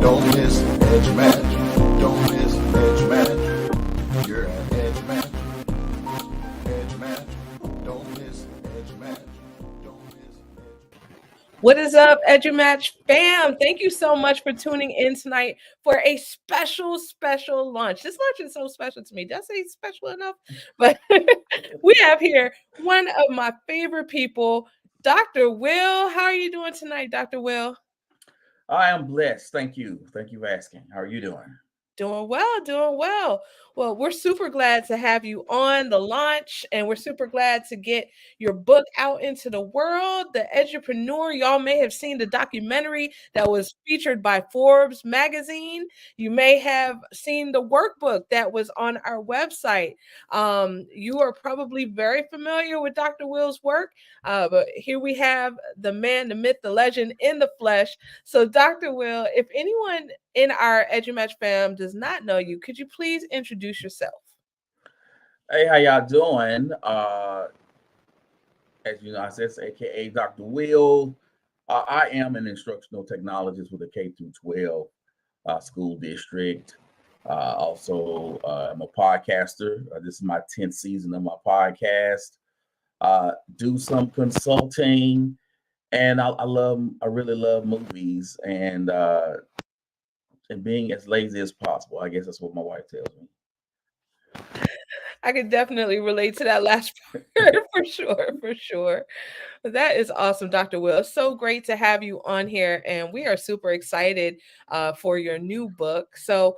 Don't miss Edge Match. Don't miss Edge Match. You're at Edge Match. Edge Match. Don't miss Edge Match. Don't miss Edge Match. What is up, EduMatch fam? Thank you so much for tuning in tonight for a special launch. This launch is so special to me. Did I say special enough? But we have here one of my favorite people, Dr. Will. How are you doing tonight, Dr. Will? I am blessed. Thank you. Thank you for asking. How are you doing? Doing well, doing well. Well, we're super glad to have you on the launch, and we're super glad to get your book out into the world, The Edupreneur. Y'all may have seen the documentary that was featured by Forbes magazine. You may have seen the workbook that was on our website. You are probably very familiar with Dr. Will's work, but here we have the man, the myth, the legend in the flesh. So, Dr. Will, if anyone in our EduMatch fam does not know you, could you please introduce yourself? Hey, how y'all doing? As you know, I said, AKA Dr. Will. I am an instructional technologist with a K through 12 school district. Also, I'm a podcaster. This is my 10th season of my podcast. Do some consulting, and I really love movies and being as lazy as possible. I guess that's what my wife tells me. I can definitely relate to that last part for sure. That is awesome, Dr. Will. So great to have you on here, and we are super excited for your new book. So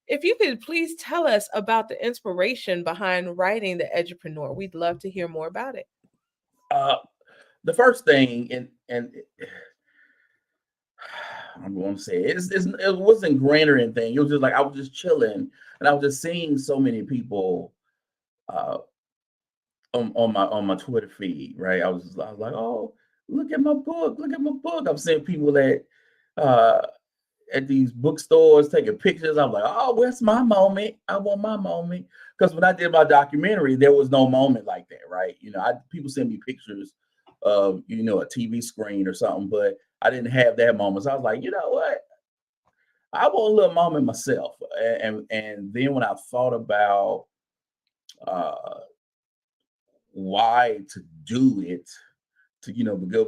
if you could please tell us about the inspiration behind writing The Edupreneur. We'd love to hear more about it. The first thing, and I'm going to say it wasn't grand or anything. It was just like I was just chilling, and I was just seeing so many people on my Twitter feed. Right, I was like, oh, look at my book, look at my book. I'm seeing people at these bookstores taking pictures. I'm like, oh, where's my moment? I want my moment. Because when I did my documentary, there was no moment like that, right? You know, people send me pictures of, a TV screen or something, but I didn't have that moment. So I was like, you know what? I want a little moment myself. And then when I thought about why to do it, to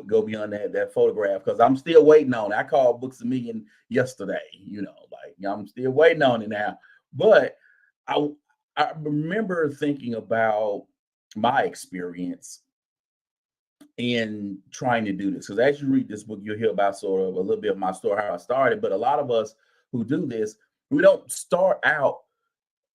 go beyond that photograph, because I'm still waiting on it. I called Books a Million yesterday, I'm still waiting on it now. But I remember thinking about my experience in trying to do this, because as you read this book, you'll hear about sort of a little bit of my story, how I started. But a lot of us who do this, we don't start out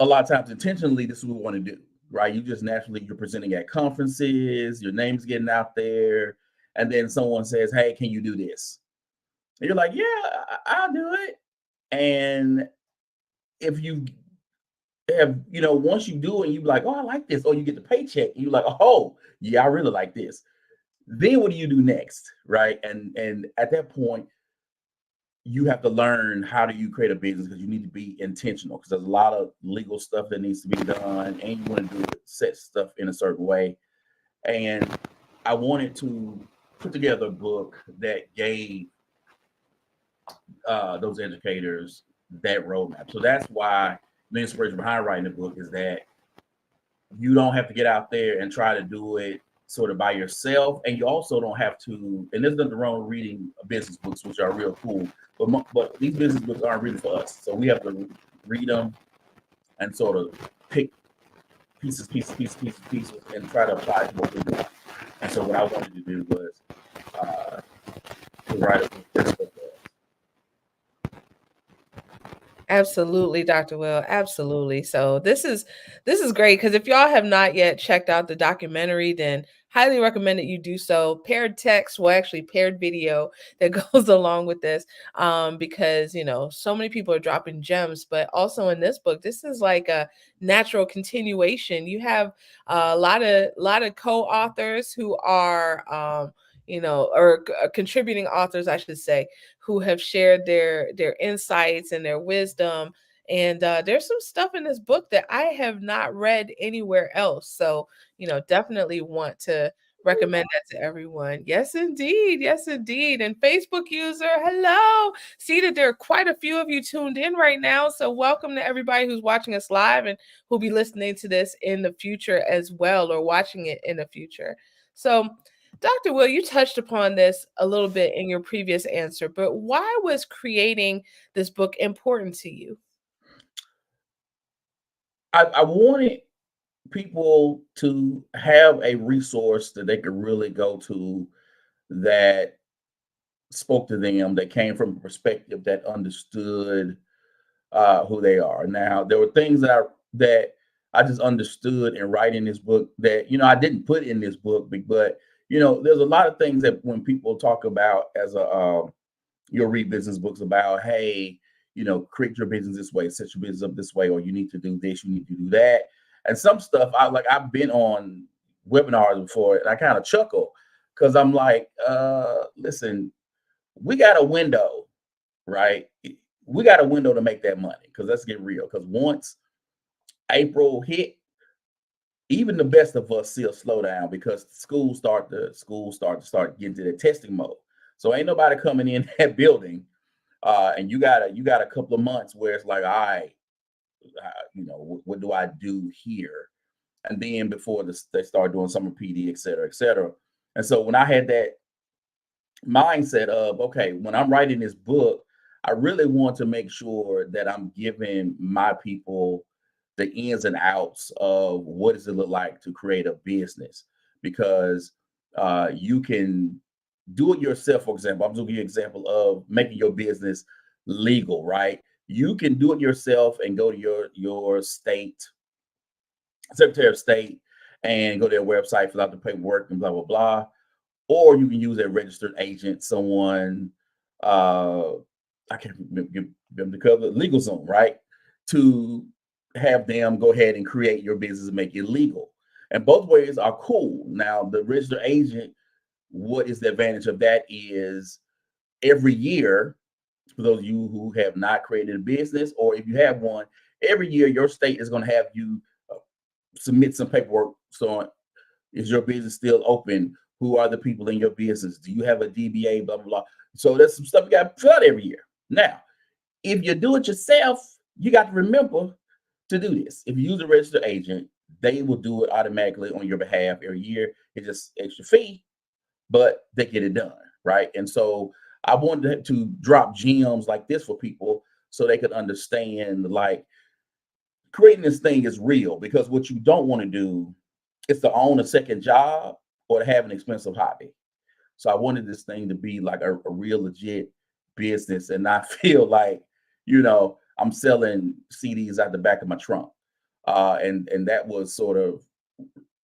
a lot of times intentionally. This is what we want to do. Right, you just naturally, you're presenting at conferences, your name's getting out there, and then someone says, hey, can you do this? And you're like, yeah, I'll do it. And if you have, once you do it, you're like, oh, I like this, or you get the paycheck, and you're like, oh, yeah, I really like this. Then what do you do next, right? And at that point, you have to learn how do you create a business, because you need to be intentional, because there's a lot of legal stuff that needs to be done, and you want to do it, set stuff in a certain way. And I wanted to put together a book that gave those educators that roadmap. So that's why the inspiration behind writing the book is that you don't have to get out there and try to do it sort of by yourself, and you also don't have to. And there's nothing wrong with reading business books, which are real cool, but these business books aren't really for us. So we have to read them and sort of pick pieces, and try to apply to what we do. And so what I wanted to do was to write a book that's for us. Absolutely, Dr. Will. Absolutely. So this is great, because if y'all have not yet checked out the documentary, then highly recommend that you do so. Paired text, well, actually paired video that goes along with this, because so many people are dropping gems. But also in this book, this is like a natural continuation. You have a lot of co-authors who are or contributing authors, I should say, who have shared their insights and their wisdom. And there's some stuff in this book that I have not read anywhere else. So, definitely want to recommend that to everyone. Yes, indeed. Yes, indeed. And Facebook user, hello. See that there are quite a few of you tuned in right now. So welcome to everybody who's watching us live and who'll be listening to this in the future as well, or watching it in the future. So Dr. Will, you touched upon this a little bit in your previous answer, but why was creating this book important to you? I wanted people to have a resource that they could really go to that spoke to them, that came from a perspective that understood who they are. Now, there were things that I just understood in writing this book that I didn't put in this book, but there's a lot of things that when people talk about as a you'll read business books about, hey, create your business this way, set your business up this way, or you need to do this, you need to do that. And some stuff I've been on webinars before and I kind of chuckle because I'm like, listen, we got a window, right? We got a window to make that money because let's get real. Because once April hit, even the best of us see a slowdown because schools start to getting to the testing mode. So ain't nobody coming in that building, and you got a couple of months where it's like, all right, what do I do here? And then before they start doing summer PD, et cetera, et cetera. And so when I had that mindset of, okay, when I'm writing this book, I really want to make sure that I'm giving my people the ins and outs of what does it look like to create a business, because you can do it yourself. For example, I'm just gonna give you an example of making your business legal, right? You can do it yourself and go to your state secretary of state and go to their website, fill out the paperwork and blah blah blah. Or you can use a registered agent, someone I can't give them the cover, LegalZoom, right? To have them go ahead and create your business and make it legal. And both ways are cool. Now, the registered agent, what is the advantage of that is every year, for those of you who have not created a business, or if you have one, every year your state is going to have you submit some paperwork. So, is your business still open? Who are the people in your business? Do you have a DBA? Blah, blah, blah. So there's some stuff you got to fill out every year. Now, if you do it yourself, you got to remember to do this. If you use a registered agent, they will do it automatically on your behalf every year. It's just extra fee, but they get it done, right? And so I wanted to drop gems like this for people so they could understand, like, creating this thing is real, because what you don't want to do is to own a second job or to have an expensive hobby. So I wanted this thing to be like a real legit business and not feel like, I'm selling CDs out the back of my trunk. And that was sort of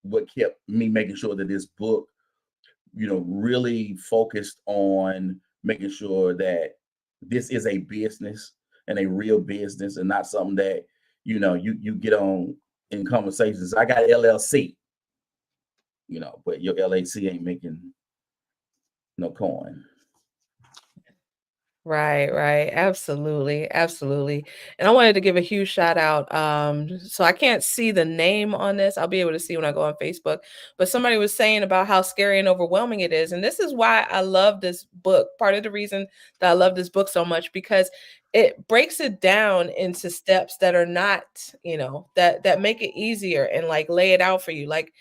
what kept me making sure that this book, really focused on making sure that this is a business and a real business and not something that, you get on in conversations. I got LLC, but your LAC ain't making no coin. Right, right. Absolutely, absolutely. And I wanted to give a huge shout out. So I can't see the name on this. I'll be able to see when I go on Facebook. But somebody was saying about how scary and overwhelming it is. And this is why I love this book. Part of the reason that I love this book so much, because it breaks it down into steps that are not, that make it easier and like lay it out for you. Like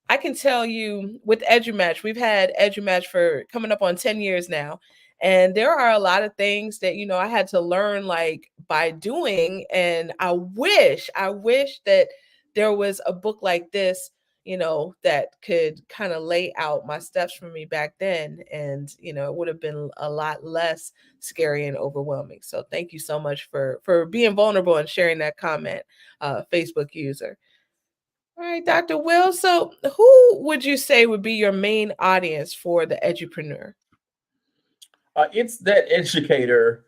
I can tell you with EduMatch, we've had EduMatch for coming up on 10 years now. And there are a lot of things that, I had to learn like by doing. And I wish that there was a book like this, that could kind of lay out my steps for me back then. And, it would have been a lot less scary and overwhelming. So thank you so much for being vulnerable and sharing that comment, Facebook user. All right, Dr. Will. So, who would you say would be your main audience for the Edupreneur? It's that educator,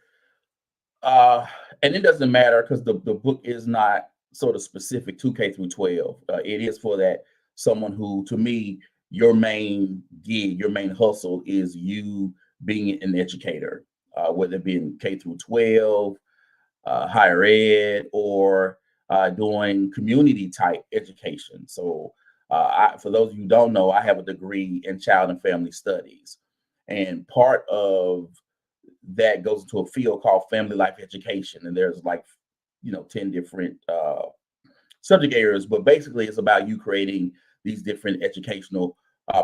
and it doesn't matter because the book is not sort of specific to K through 12. It is for that someone who, to me, your main gig, your main hustle is you being an educator, whether it be in K through 12, higher ed, or doing community type education. So For those of you who don't know, I have a degree in child and family studies, and part of that goes into a field called family life education. And there's like, 10 different subject areas, but basically it's about you creating these different educational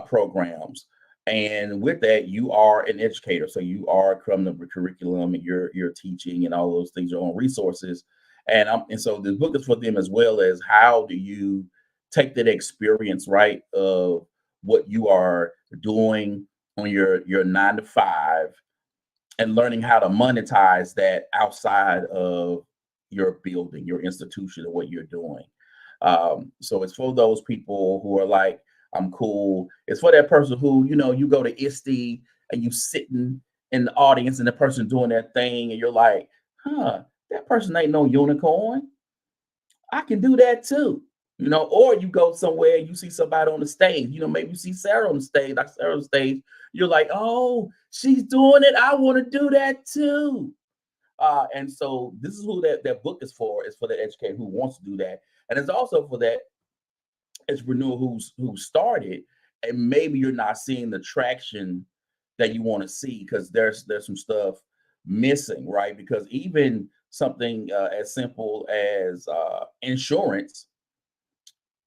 programs. And with that, you are an educator. So you are from the curriculum, and you're teaching and all those things, your own resources. And so the book is for them, as well as how do you take that experience, right, of what you are doing on your 9 to 5, and learning how to monetize that outside of your building, your institution, or what you're doing. So it's for those people who are like, I'm cool. It's for that person who, you go to ISTE and you sitting in the audience and the person doing that thing, and you're like, that person ain't no unicorn. I can do that too. Or you go somewhere, you see somebody on the stage, maybe you see Sarah on the stage, like Sarah on the stage, you're like, oh, she's doing it. I want to do that too. And so this is who that book is for. It's for the educator who wants to do that. And it's also for that entrepreneur who started, and maybe you're not seeing the traction that you want to see, because there's some stuff missing, right? Because even something as simple as insurance,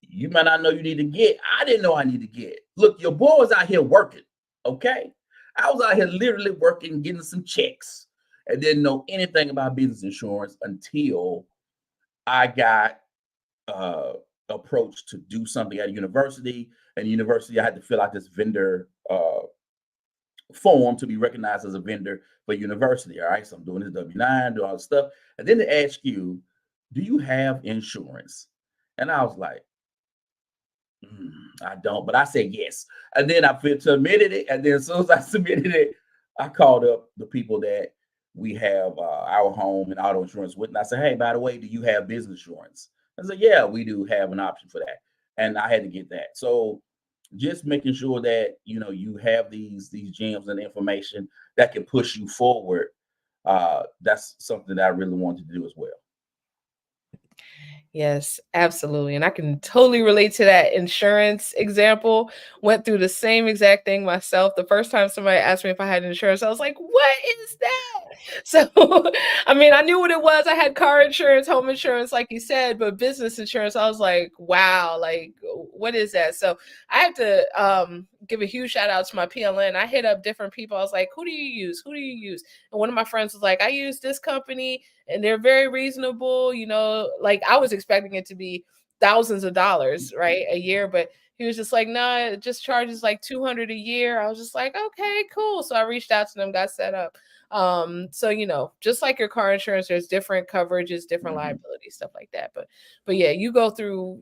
you might not know you need to get. I didn't know I need to get. Look, your boy was out here working, okay? I was out here literally working, getting some checks, and didn't know anything about business insurance until I got approached to do something at a university. And university, I had to fill out this vendor form to be recognized as a vendor for university. All right, so I'm doing this W-9, doing all this stuff, and then they ask you, do you have insurance? And I was like, I don't, but I said yes. And then I submitted it. And then as soon as I submitted it, I called up the people that we have our home and auto insurance with. And I said, hey, by the way, do you have business insurance? I said, yeah, we do have an option for that. And I had to get that. So just making sure that, you have these gems and information that can push you forward. That's something that I really wanted to do as well. Yes, absolutely. And I can totally relate to that insurance example. Went through the same exact thing myself. The first time somebody asked me if I had insurance, I was like, what is that? So, I mean, I knew what it was. I had car insurance, home insurance, like you said, but business insurance, I was like, wow, like, what is that? So I have to give a huge shout out to my PLN. I hit up different people. I was like, who do you use? Who do you use? And one of my friends was like, I use this company, and they're very reasonable. Like I was expecting it to be thousands of dollars, right, a year, but he was just like, nah, it just charges like 200 a year. I was just like, okay, cool. So I reached out to them, got set up. So just like your car insurance, there's different coverages, different liabilities, stuff like that. But yeah, you go through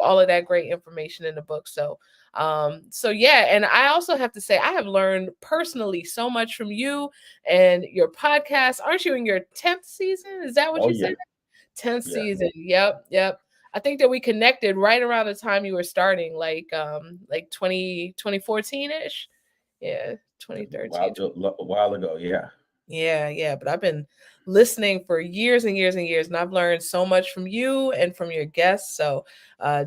all of that great information in the book. So yeah, and I also have to say I have learned personally so much from you and your podcast. Aren't you in your 10th season? Is that what Oh, you yeah. said? 10th Yeah. season. Yep. I think that we connected right around the time you were starting, like 2014-ish. Yeah, 2013. A while ago, yeah. Yeah. But I've been listening for years and years and years, and I've learned so much from you and from your guests. So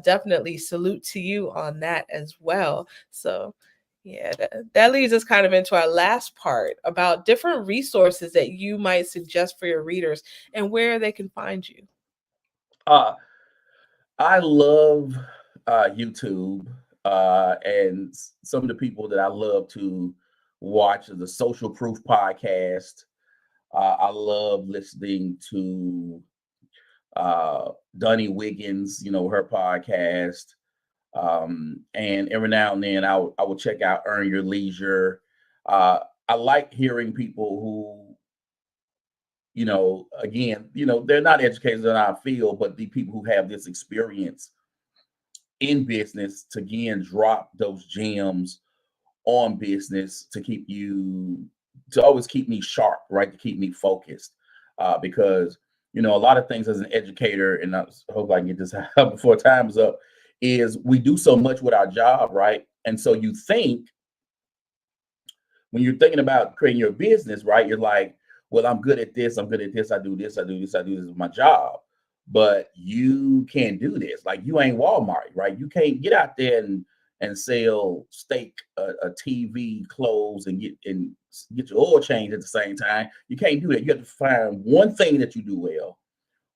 definitely salute to you on that as well. So yeah, that leads us kind of into our last part about different resources that you might suggest for your readers and where they can find you. Uh, I love YouTube, and some of the people that I love to watch is the Social Proof podcast. I love listening to Donnie Wiggins, her podcast. And every now and then I will check out Earn Your Leisure. I like hearing people who, again, they're not educators in our field, but the people who have this experience in business to again drop those gems on business to always keep me sharp, right? To keep me focused. Because, a lot of things as an educator, and I hope I can get this out before time is up, is we do so much with our job, right? And so you think, when you're thinking about creating your business, right, you're like, well, I'm good at this, I do this with my job. but you can't do this. Like, you ain't Walmart, right? You can't get out there and sell steak, a TV, clothes, and get your oil change at the same time. You can't do that. You have to find one thing that you do well,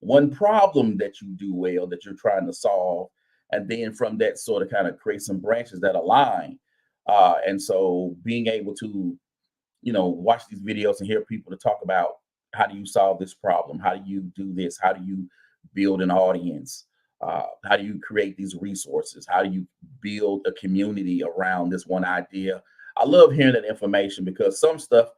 one problem that you do well that you're trying to solve, and then from that sort of kind of create some branches that align. And so being able to, watch these videos and hear people to talk about how do you solve this problem, how do you do this, how do you build an audience, how do you create these resources, how do you build a community around this one idea. I love hearing that information because some stuff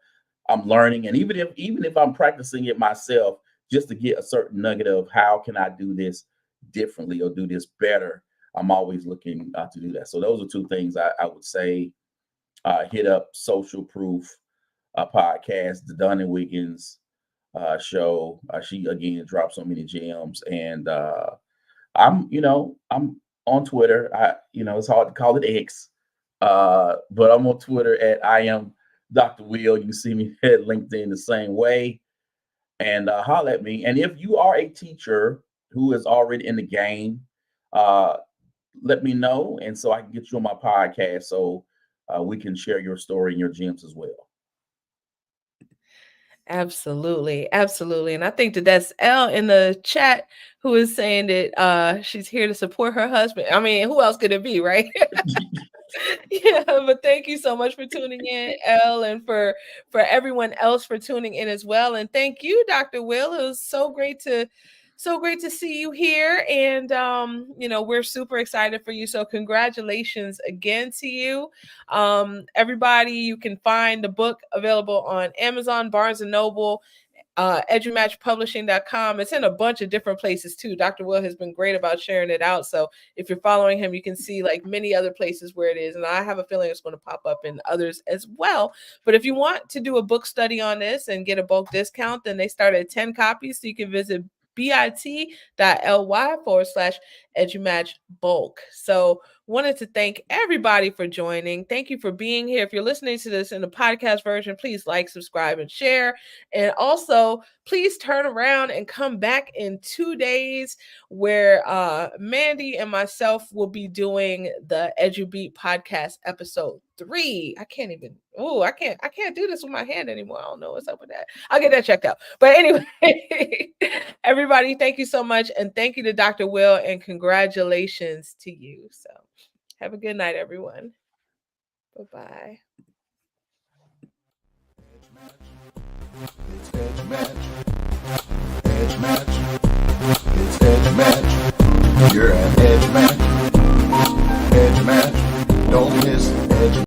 I'm learning, and even if I'm practicing it myself, just to get a certain nugget of how can I do this differently or do this better, I'm always looking to do that. So those are two things I would say. Hit up Social Proof podcast, the Dunn and Wiggins show. She again dropped so many gems, and I'm on Twitter. It's hard to call it X, but I'm on Twitter at I am Dr. Will. You can see me at LinkedIn the same way, and holler at me. And if you are a teacher who is already in the game, let me know, and so I can get you on my podcast so we can share your story and your gems as well. Absolutely, absolutely. And I think that that's Elle in the chat who is saying that she's here to support her husband. I mean, who else could it be, right? Yeah, but thank you so much for tuning in, Elle, and for everyone else for tuning in as well. And thank you, Dr. Will. It was so great to see you here. And we're super excited for you. So congratulations again to you. Everybody, you can find the book available on Amazon, Barnes and Noble, edumatchpublishing.com. It's in a bunch of different places too. Dr. Will has been great about sharing it out. So if you're following him, you can see like many other places where it is. And I have a feeling it's going to pop up in others as well. But if you want to do a book study on this and get a bulk discount, then they start at 10 copies. So you can visit bit.ly/edumatch bulk. So wanted to thank everybody for joining. Thank you for being here. If you're listening to this in the podcast version, please like, subscribe, and share. And also, please turn around and come back in 2 days where Mandy and myself will be doing the EduBeat podcast episode 3. I can't do this with my hand anymore. I don't know what's up with that. I'll get that checked out. But anyway, everybody, thank you so much. And thank you to Dr. Will, and congratulations to you. So have a good night, everyone. Bye-bye.